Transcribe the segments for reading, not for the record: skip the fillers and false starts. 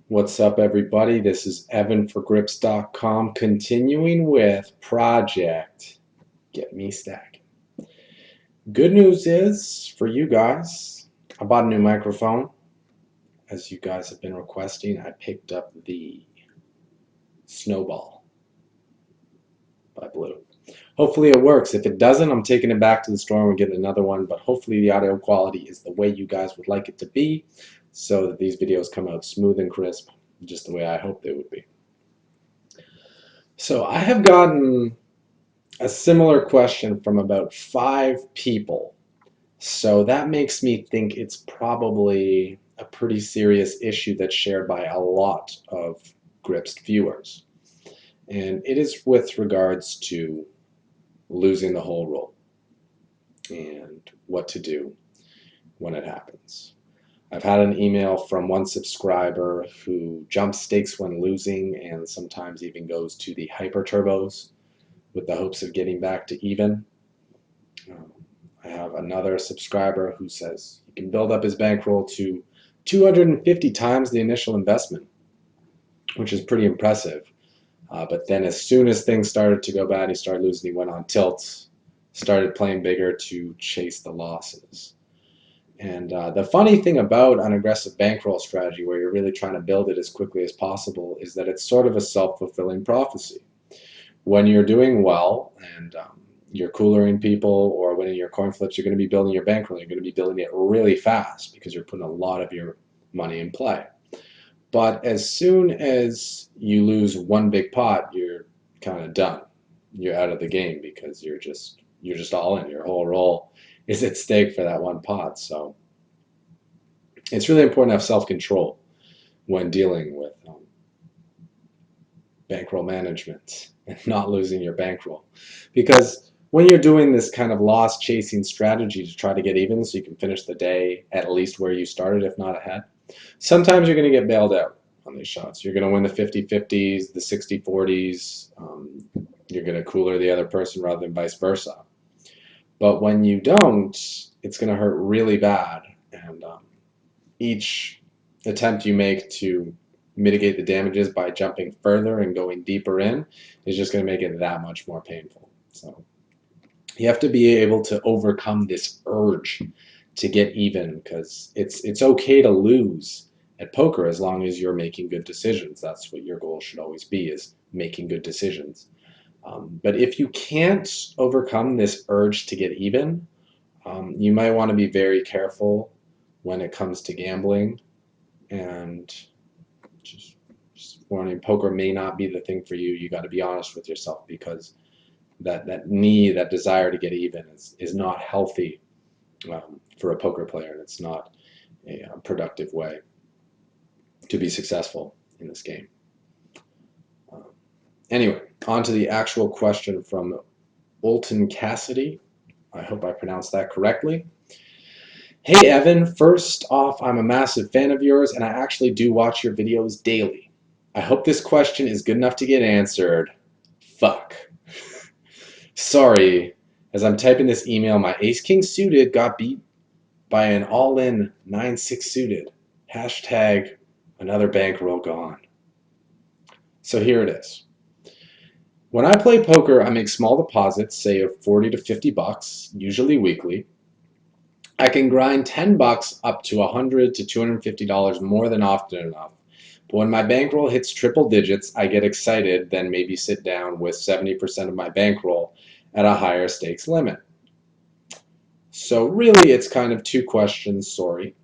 What's up, everybody? This is Evan for Grips.com, continuing with Project Get Me Stackin. Good news is for you guys, I bought a new microphone. As you guys have been requesting, I picked up the Snowball by Blue. Hopefully it works. If it doesn't, I'm taking it back to the store and we're getting another one, but hopefully the audio quality is the way you guys would like it to be so that these videos come out smooth and crisp, just the way I hope they would be. So I have gotten a similar question from about 5 people. So that makes me think it's probably a pretty serious issue that's shared by a lot of Grips viewers. And it is with regards to losing the whole roll and what to do when it happens. I've had an email from one subscriber who jumps stakes when losing and sometimes even goes to the hyper turbos with the hopes of getting back to even. I have another subscriber who says he can build up his bankroll to 250 times the initial investment, which is pretty impressive. But then as soon as things started to go bad, he started losing, he went on tilt, started playing bigger to chase the losses. And the funny thing about an aggressive bankroll strategy where you're really trying to build it as quickly as possible is that it's sort of a self-fulfilling prophecy. When you're doing well and you're coolering people or winning your coin flips, you're going to be building your bankroll. You're going to be building it really fast because you're putting a lot of your money in play. But as soon as you lose one big pot, you're kind of done. You're out of the game because you're just all in. Your whole roll is at stake for that one pot. So it's really important to have self-control when dealing with bankroll management and not losing your bankroll. Because when you're doing this kind of loss chasing strategy to try to get even so you can finish the day at least where you started, if not ahead, sometimes you're going to get bailed out on these shots. You're going to win the 50-50s, the 60-40s. You're going to cooler the other person rather than vice versa. But when you don't, it's going to hurt really bad. And each attempt you make to mitigate the damages by jumping further and going deeper in is just going to make it that much more painful. So you have to be able to overcome this urge to get even, because it's okay to lose at poker as long as you're making good decisions. That's what your goal should always be, is making good decisions. But if you can't overcome this urge to get even, you might want to be very careful when it comes to gambling. And just warning, poker may not be the thing for you. You got to be honest with yourself, because that desire to get even is not healthy for a poker player, and it's not a productive way to be successful in this game. Anyway, on to the actual question from Olton Cassidy. I hope I pronounced that correctly. Hey Evan, first off, I'm a massive fan of yours and I actually do watch your videos daily. I hope this question is good enough to get answered. Fuck. Sorry, as I'm typing this email, my ace-king suited got beat by an all-in 9-6 suited. Hashtag another bankroll gone. So here it is. When I play poker, I make small deposits, say of 40 to 50 bucks, usually weekly. I can grind 10 bucks up to $100 to $250 more than often enough. But when my bankroll hits triple digits, I get excited, then maybe sit down with 70% of my bankroll at a higher stakes limit. So really, it's kind of 2 questions, sorry.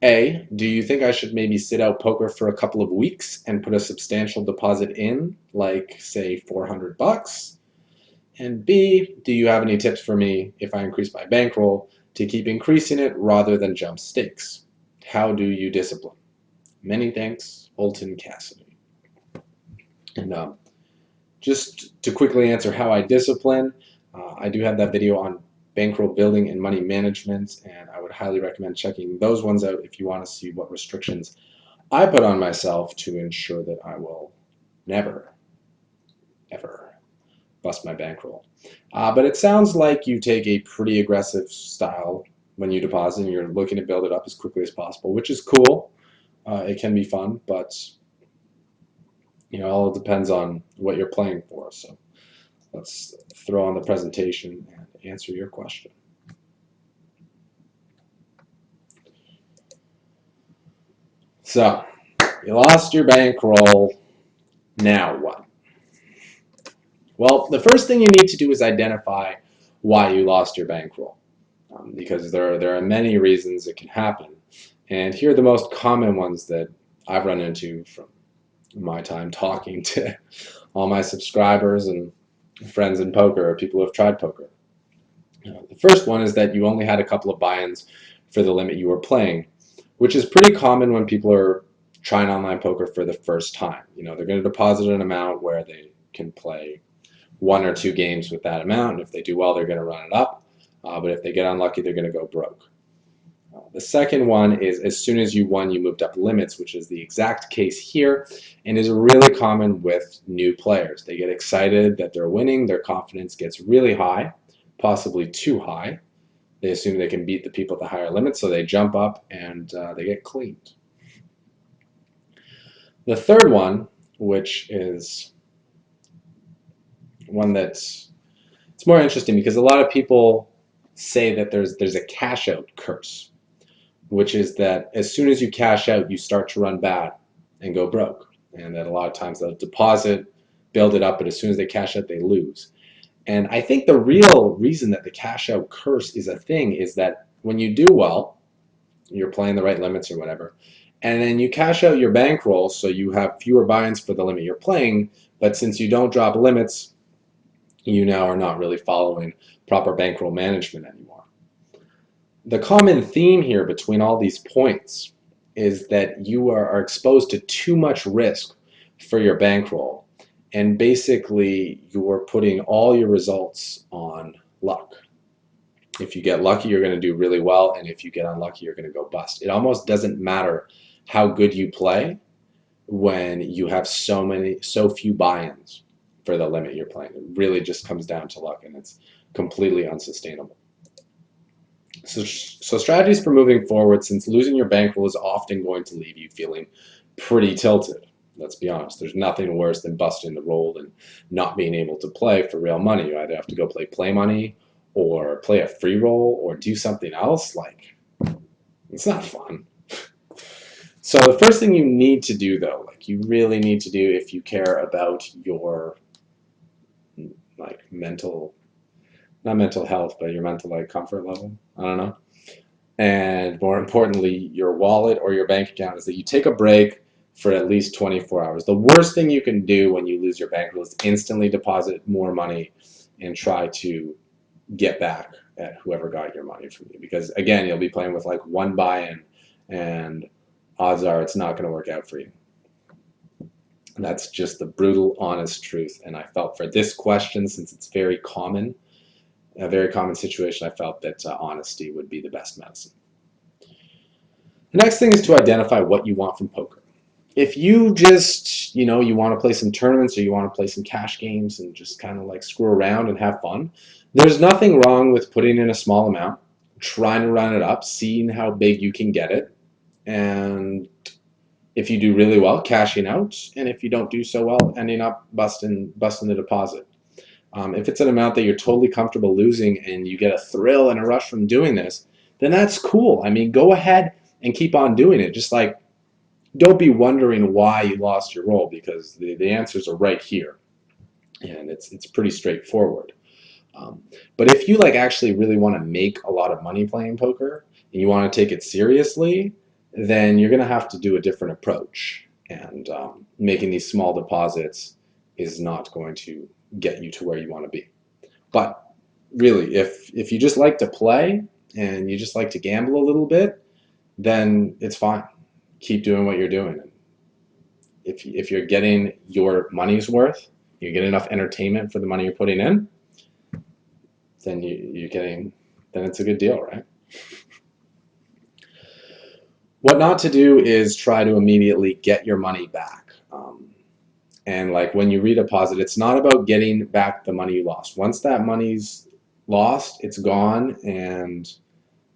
A, do you think I should maybe sit out poker for a couple of weeks and put a substantial deposit in, like say 400 bucks? And B, do you have any tips for me if I increase my bankroll to keep increasing it rather than jump stakes? How do you discipline? Many thanks, Olton Cassidy. And just to quickly answer how I discipline, I do have that video on bankroll building and money management, and I would highly recommend checking those ones out if you want to see what restrictions I put on myself to ensure that I will never, ever bust my bankroll. But it sounds like you take a pretty aggressive style when you deposit and you're looking to build it up as quickly as possible, which is cool. It can be fun, but you know, it all depends on what you're playing for. So let's throw on the presentation and answer your question. So you lost your bankroll. Now what? Well, the first thing you need to do is identify why you lost your bankroll, because there are many reasons it can happen. And here are the most common ones that I've run into from my time talking to all my subscribers and friends in poker, or people who have tried poker. The first one is that you only had a couple of buy-ins for the limit you were playing, which is pretty common when people are trying online poker for the first time. You know, they're going to deposit an amount where they can play 1 or 2 games with that amount, and if they do well, they're going to run it up. But if they get unlucky, they're going to go broke. The second one is as soon as you won, you moved up limits, which is the exact case here and is really common with new players. They get excited that they're winning, their confidence gets really high, possibly too high. They assume they can beat the people at the higher limits, so they jump up and they get cleaned. The third one, which is one that's it's more interesting because a lot of people say that there's a cash out curse, which is that as soon as you cash out, you start to run bad and go broke. And that a lot of times they'll deposit, build it up, but as soon as they cash out, they lose. And I think the real reason that the cash out curse is a thing is that when you do well, you're playing the right limits or whatever, and then you cash out your bankroll, so you have fewer buy-ins for the limit you're playing, but since you don't drop limits, you now are not really following proper bankroll management anymore. The common theme here between all these points is that you are exposed to too much risk for your bankroll, and basically you're putting all your results on luck. If you get lucky, you're going to do really well, and if you get unlucky, you're going to go bust. It almost doesn't matter how good you play when you have so few buy-ins for the limit you're playing. It really just comes down to luck, and it's completely unsustainable. So strategies for moving forward, since losing your bankroll is often going to leave you feeling pretty tilted. Let's be honest, there's nothing worse than busting the roll and not being able to play for real money. You either have to go play money or play a free roll or do something else. Like, it's not fun. So the first thing you need to do, though, like you really need to do if you care about your like mental, not mental health, but your mental like comfort level, I don't know, and more importantly, your wallet or your bank account, is that you take a break for at least 24 hours. The worst thing you can do when you lose your bankroll is instantly deposit more money and try to get back at whoever got your money from you. Because again, you'll be playing with like one buy-in and odds are it's not going to work out for you. And that's just the brutal, honest truth. And I felt for this question, since it's very common, a very common situation, I felt that honesty would be the best medicine. The next thing is to identify what you want from poker. If you just, you know, you want to play some tournaments or you want to play some cash games and just kind of like screw around and have fun, there's nothing wrong with putting in a small amount, trying to run it up, seeing how big you can get it, and if you do really well, cashing out, and if you don't do so well, ending up busting the deposit. If it's an amount that you're totally comfortable losing and you get a thrill and a rush from doing this, then that's cool. I mean, go ahead and keep on doing it. Just like, don't be wondering why you lost your roll, because the answers are right here, and it's pretty straightforward. But if you like actually really want to make a lot of money playing poker and you want to take it seriously, then you're going to have to do a different approach. And making these small deposits is not going to get you to where you want to be. But really, if you just like to play and you just like to gamble a little bit, then it's fine. Keep doing what you're doing. If you're getting your money's worth, you get enough entertainment for the money you're putting in, then then it's a good deal, right? What not to do is try to immediately get your money back. And like when you redeposit, it's not about getting back the money you lost. Once that money's lost, it's gone, and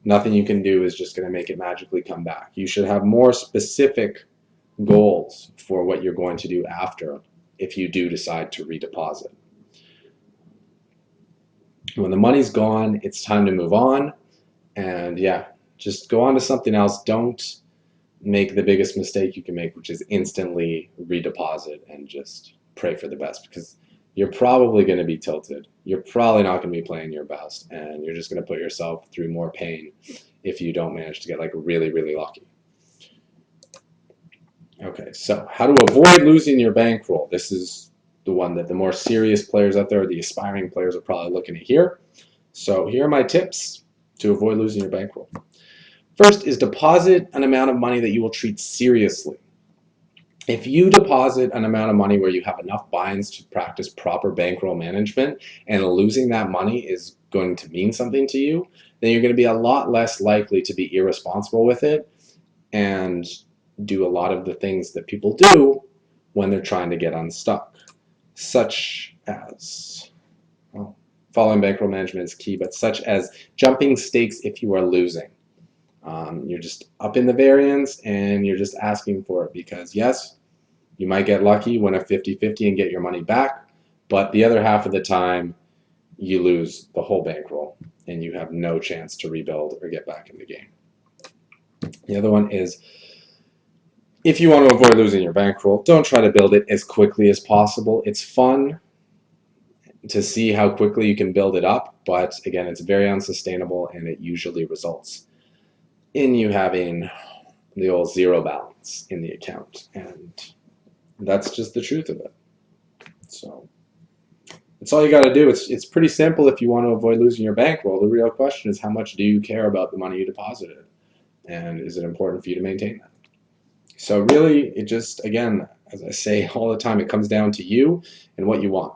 nothing you can do is just going to make it magically come back. You should have more specific goals for what you're going to do after if you do decide to redeposit. When the money's gone, it's time to move on. And yeah, just go on to something else. Don't make the biggest mistake you can make, which is instantly redeposit and just pray for the best, because you're probably going to be tilted. You're probably not going to be playing your best, and you're just going to put yourself through more pain if you don't manage to get like really, really lucky. Okay, so how to avoid losing your bankroll. This is the one that the more serious players out there, the aspiring players, are probably looking at here. So here are my tips to avoid losing your bankroll. First is deposit an amount of money that you will treat seriously. If you deposit an amount of money where you have enough buy-ins to practice proper bankroll management, and losing that money is going to mean something to you, then you're going to be a lot less likely to be irresponsible with it and do a lot of the things that people do when they're trying to get unstuck, such as, well, following bankroll management is key, but such as jumping stakes if you are losing. You're just up in the variance and you're just asking for it because, yes, you might get lucky, win a 50-50 and get your money back, but the other half of the time you lose the whole bankroll and you have no chance to rebuild or get back in the game. The other one is, if you want to avoid losing your bankroll, don't try to build it as quickly as possible. It's fun to see how quickly you can build it up, but again, it's very unsustainable and it usually results in you having the old zero balance in the account, and that's just the truth of it. So that's all you got to do. It's pretty simple if you want to avoid losing your bankroll. The real question is, how much do you care about the money you deposited, and is it important for you to maintain that? So really, it just, again, as I say all the time, it comes down to you and what you want.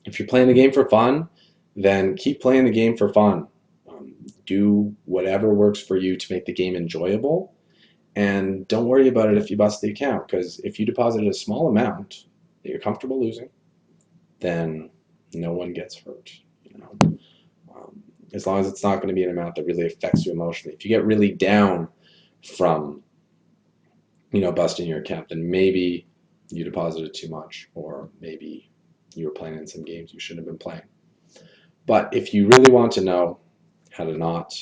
If you're playing the game for fun, then keep playing the game for fun. Do whatever works for you to make the game enjoyable, and don't worry about it if you bust the account, because if you deposited a small amount that you're comfortable losing, then no one gets hurt. As long as it's not going to be an amount that really affects you emotionally. If you get really down from busting your account, then maybe you deposited too much, or maybe you were playing in some games you shouldn't have been playing. But if you really want to know how to not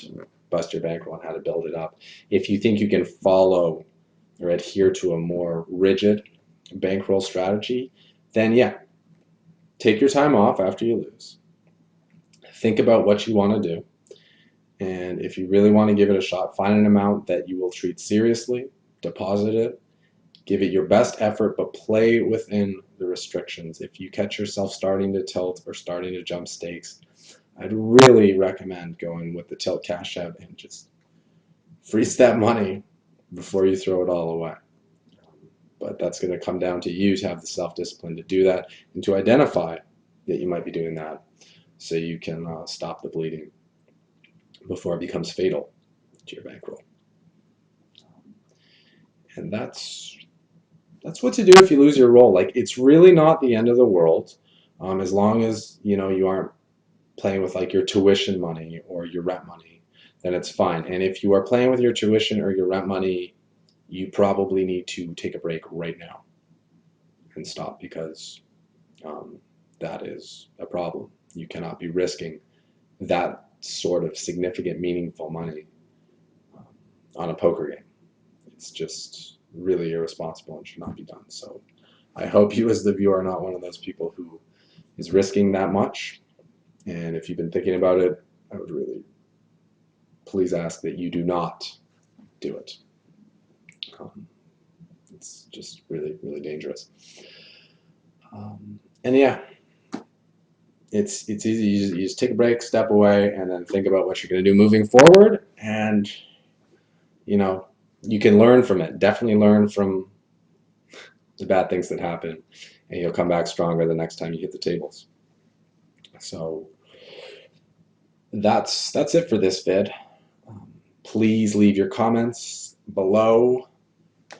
bust your bankroll and how to build it up, if you think you can follow or adhere to a more rigid bankroll strategy, then yeah, take your time off after you lose. Think about what you want to do. And if you really want to give it a shot, find an amount that you will treat seriously, deposit it, give it your best effort, but play within the restrictions. If you catch yourself starting to tilt or starting to jump stakes, I'd really recommend going with the tilt cash out and just freeze that money before you throw it all away. But that's going to come down to you to have the self-discipline to do that and to identify that you might be doing that, so you can stop the bleeding before it becomes fatal to your bankroll. And that's what to do if you lose your roll. Like, it's really not the end of the world, as long as you aren't playing with like your tuition money or your rent money, then it's fine. And if you are playing with your tuition or your rent money, you probably need to take a break right now and stop, because that is a problem. You cannot be risking that sort of significant, meaningful money on a poker game. It's just really irresponsible and should not be done. So I hope you, as the viewer, are not one of those people who is risking that much. And if you've been thinking about it, I would really please ask that you do not do it. It's just really, really dangerous. And yeah, it's easy. You just take a break, step away, and then think about what you're going to do moving forward. And you can learn from it. Definitely learn from the bad things that happen, and you'll come back stronger the next time you hit the tables. So that's it for this vid. Please leave your comments below.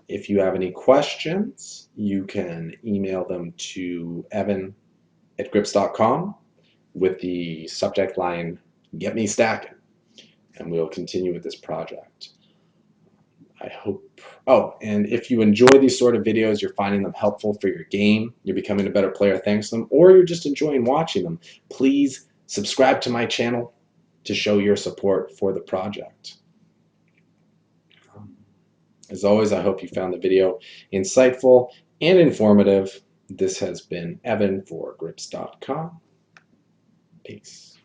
If you have any questions, you can email them to evan@grips.com with the subject line, "Get Me Stackin'," and we'll continue with this project. I hope. Oh, and if you enjoy these sort of videos, you're finding them helpful for your game, you're becoming a better player thanks to them, or you're just enjoying watching them, please subscribe to my channel to show your support for the project. As always, I hope you found the video insightful and informative. This has been Evan for grips.com. Peace.